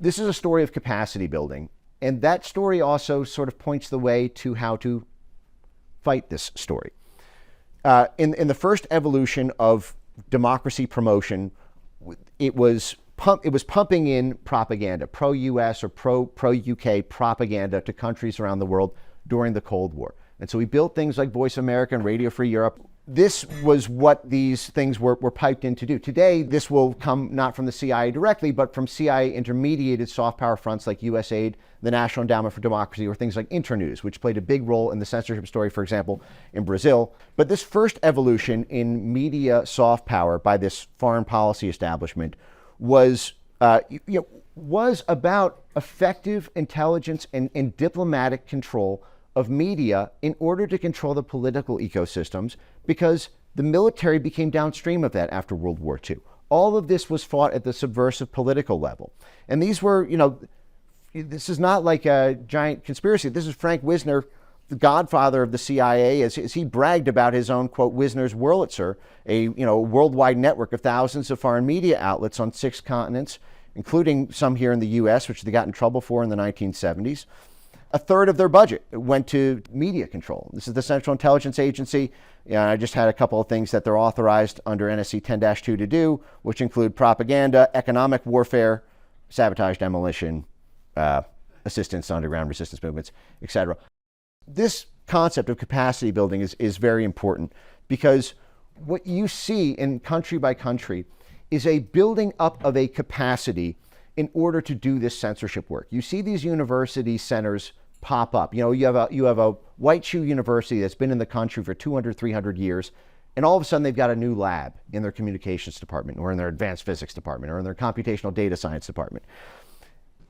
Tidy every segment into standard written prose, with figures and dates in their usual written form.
this is a story of capacity building. And that story also sort of points the way to how to fight this story. In the first evolution of democracy promotion, it was pumping in propaganda, pro-US or pro-UK propaganda to countries around the world during the Cold War. And so we built things like Voice of America and Radio Free Europe. This was what these things were piped in to do. Today, this will come not from the CIA directly, but from CIA intermediated soft power fronts like USAID, the National Endowment for Democracy, or things like Internews, which played a big role in the censorship story, for example, in Brazil. But this first evolution in media soft power by this foreign policy establishment was about effective intelligence and diplomatic control of media in order to control the political ecosystems, because the military became downstream of that after World War II. All of this was fought at the subversive political level. And these were, this is not like a giant conspiracy. This is Frank Wisner, the godfather of the CIA, as he bragged about his own, quote, Wisner's Wurlitzer, a worldwide network of thousands of foreign media outlets on 6 continents, including some here in the US, which they got in trouble for in the 1970s. A third of their budget went to media control. This is the Central Intelligence Agency. I just had a couple of things that they're authorized under NSC 10-2 to do, which include propaganda, economic warfare, sabotage, demolition, assistance to underground resistance movements, etc. This concept of capacity building is very important, because what you see in country by country is a building up of a capacity in order to do this censorship work. You see these university centers pop up. You have a white shoe university that's been in the country for 200, 300 years, and all of a sudden they've got a new lab in their communications department, or in their advanced physics department, or in their computational data science department.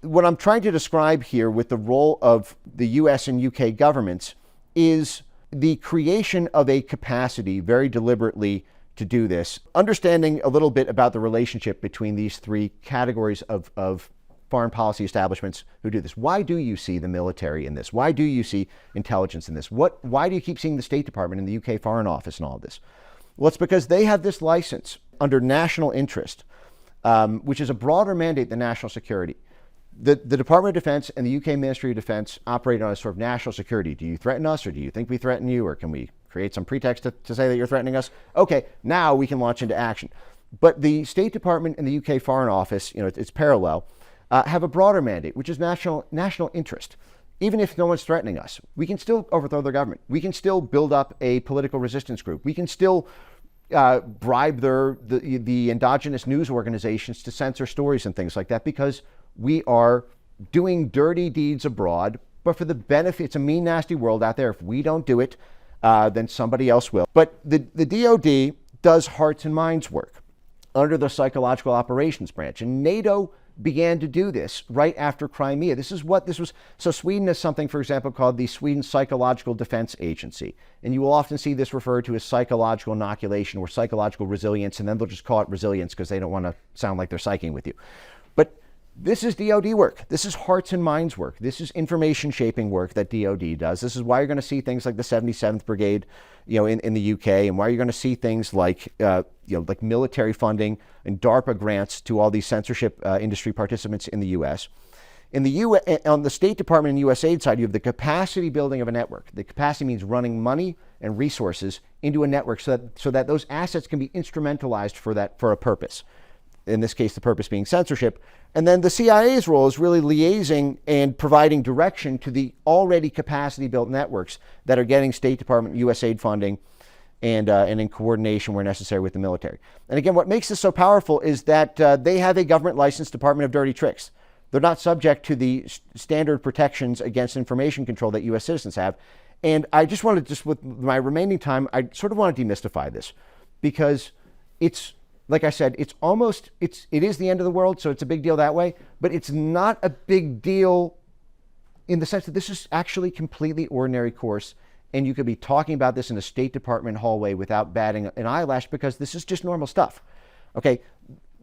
What I'm trying to describe here with the role of the US and UK governments is the creation of a capacity very deliberately to do this, understanding a little bit about the relationship between these 3 categories of foreign policy establishments who do this. Why do you see the military in this? Why do you see intelligence in this? Why do you keep seeing the State Department and the UK Foreign Office and all of this? Well, it's because they have this license under national interest, which is a broader mandate than national security. The Department of Defense and the UK Ministry of Defense operate on a sort of national security. Do you threaten us, or do you think we threaten you, or can we create some pretext to say that you're threatening us? Okay, now we can launch into action. But the State Department and the UK Foreign Office, it's parallel, have a broader mandate, which is national interest. Even if no one's threatening us, we can still overthrow their government. We can still build up a political resistance group. We can still bribe the endogenous news organizations to censor stories and things like that, because we are doing dirty deeds abroad, but for the benefit. It's a mean, nasty world out there. If we don't do it, then somebody else will. But the DoD does hearts and minds work under the Psychological Operations Branch, and NATO began to do this right after Crimea. This was. So Sweden has something, for example, called the Sweden Psychological Defense Agency. And you will often see this referred to as psychological inoculation or psychological resilience, and then they'll just call it resilience because they don't want to sound like they're psyching with you. But this is DoD work. This is hearts and minds work. This is information shaping work that DoD does. This is why you're going to see things like the 77th Brigade, in the UK, and why you're going to see things like, like military funding and DARPA grants to all these censorship industry participants in the US. On the State Department and USAID side, you have the capacity building of a network. The capacity means running money and resources into a network so that those assets can be instrumentalized for a purpose. In this case, the purpose being censorship. And then the CIA's role is really liaising and providing direction to the already capacity-built networks that are getting State Department, USAID funding, and in coordination where necessary with the military. And again, what makes this so powerful is that they have a government-licensed Department of Dirty Tricks. They're not subject to the standard protections against information control that U.S. citizens have. And I just wanted, with my remaining time, I sort of want to demystify this, because it's, like I said, it is the end of the world, so it's a big deal that way, but it's not a big deal in the sense that this is actually completely ordinary course, and you could be talking about this in a State Department hallway without batting an eyelash, because this is just normal stuff. Okay,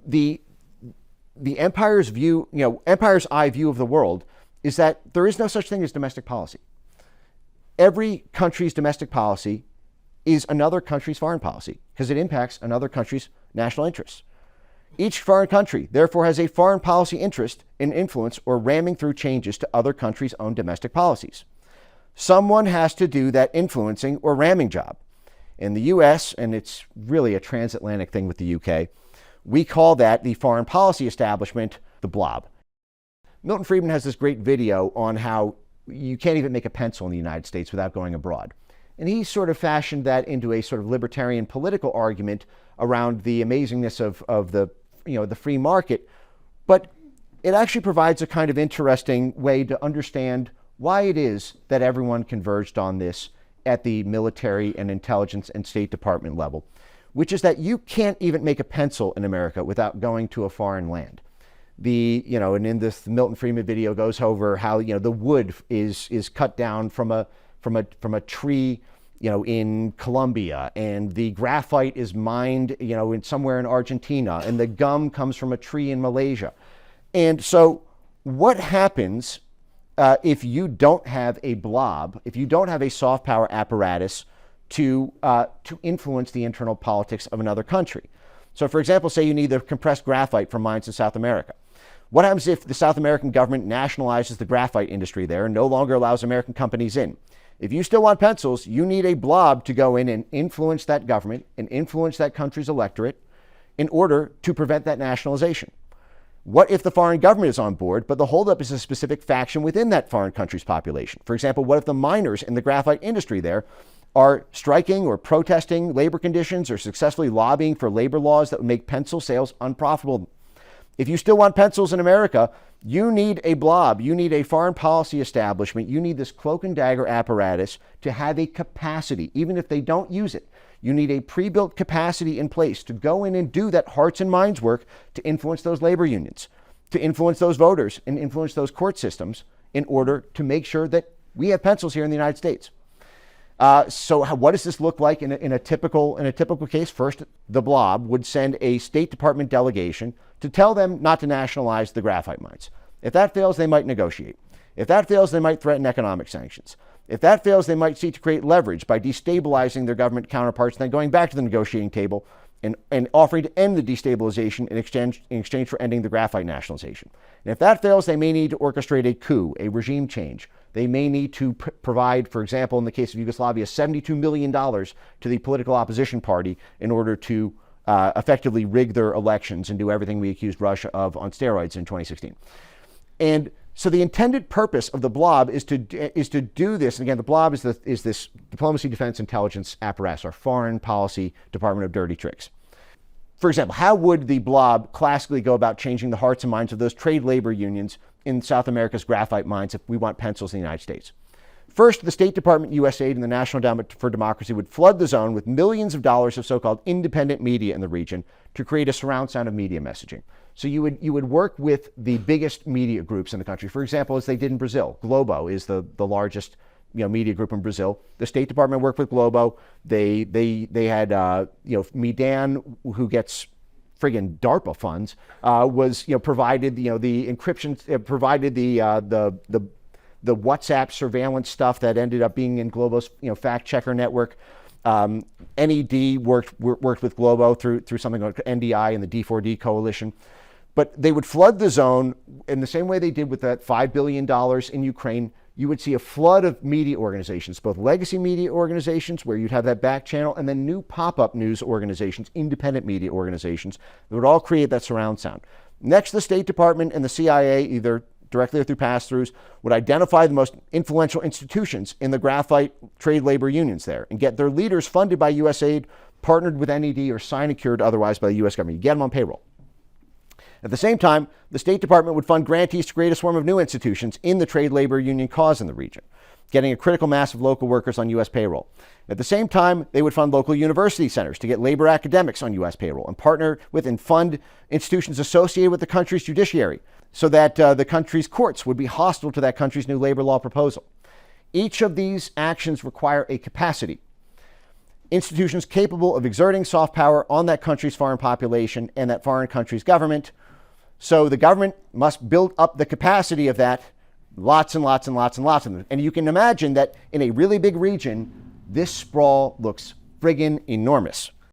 the empire's view, empire's eye view of the world is that there is no such thing as domestic policy. Every country's domestic policy is another country's foreign policy, because it impacts another country's national interests. Each foreign country, therefore, has a foreign policy interest in influence or ramming through changes to other countries' own domestic policies. Someone has to do that influencing or ramming job. In the US, and it's really a transatlantic thing with the UK, we call that the foreign policy establishment, the blob. Milton Friedman has this great video on how you can't even make a pencil in the United States without going abroad. And he sort of fashioned that into a sort of libertarian political argument around the amazingness of the free market. But it actually provides a kind of interesting way to understand why it is that everyone converged on this at the military and intelligence and State Department level, which is that you can't even make a pencil in America without going to a foreign land. And in this Milton Friedman video goes over how, the wood is cut down from a tree, in Colombia, and the graphite is mined, somewhere in Argentina, and the gum comes from a tree in Malaysia. And so what happens if you don't have a blob, if you don't have a soft power apparatus to influence the internal politics of another country? So for example, say you need the compressed graphite from mines in South America. What happens if the South American government nationalizes the graphite industry there and no longer allows American companies in? If you still want pencils, you need a blob to go in and influence that government and influence that country's electorate in order to prevent that nationalization. What if the foreign government is on board, but the holdup is a specific faction within that foreign country's population? For example, what if the miners in the graphite industry there are striking or protesting labor conditions or successfully lobbying for labor laws that would make pencil sales unprofitable? If you still want pencils in America, you need a blob, you need a foreign policy establishment, you need this cloak and dagger apparatus to have a capacity, even if they don't use it. You need a pre-built capacity in place to go in and do that hearts and minds work to influence those labor unions, to influence those voters and influence those court systems in order to make sure that we have pencils here in the United States. So what does this look like in a typical case? First, the blob would send a State Department delegation to tell them not to nationalize the graphite mines. If that fails, they might negotiate. If that fails, they might threaten economic sanctions. If that fails, they might seek to create leverage by destabilizing their government counterparts and then going back to the negotiating table and offering to end the destabilization in exchange for ending the graphite nationalization. And if that fails, they may need to orchestrate a coup, a regime change. They may need to provide, for example, in the case of Yugoslavia, $72 million to the political opposition party in order to effectively rig their elections and do everything we accused Russia of on steroids in 2016. And so the intended purpose of the blob is to do this. And again, the blob is this diplomacy, defense, intelligence apparatus, our foreign policy department of dirty tricks. For example, how would the blob classically go about changing the hearts and minds of those trade labor unions in South America's graphite mines if we want pencils in the United States? First, the State Department, USAID, and the National Endowment for Democracy would flood the zone with millions of dollars of so-called independent media in the region to create a surround sound of media messaging. So you would work with the biggest media groups in the country. For example, as they did in Brazil. Globo is the largest media group in Brazil. The State Department worked with Globo. They had Midan, who gets friggin' DARPA funds, was provided the encryption, provided the WhatsApp surveillance stuff that ended up being in Globo's fact checker network. NED worked with Globo through something like NDI and the D4D coalition. But they would flood the zone in the same way they did with that $5 billion in Ukraine. You would see a flood of media organizations, both legacy media organizations where you'd have that back channel, and then new pop-up news organizations, independent media organizations that would all create that surround sound. Next, the State Department and the CIA, either directly or through pass-throughs, would identify the most influential institutions in the graphite trade labor unions there and get their leaders funded by USAID, partnered with NED, or sinecured otherwise by the US government. You get them on payroll. At the same time, the State Department would fund grantees to create a swarm of new institutions in the trade labor union cause in the region, getting a critical mass of local workers on U.S. payroll. At the same time, they would fund local university centers to get labor academics on U.S. payroll and partner with and fund institutions associated with the country's judiciary so that the country's courts would be hostile to that country's new labor law proposal. Each of these actions require a capacity. Institutions capable of exerting soft power on that country's foreign population and that foreign country's government. So the government must build up the capacity of that, lots and lots and lots and lots of them. And you can imagine that in a really big region, this sprawl looks friggin' enormous.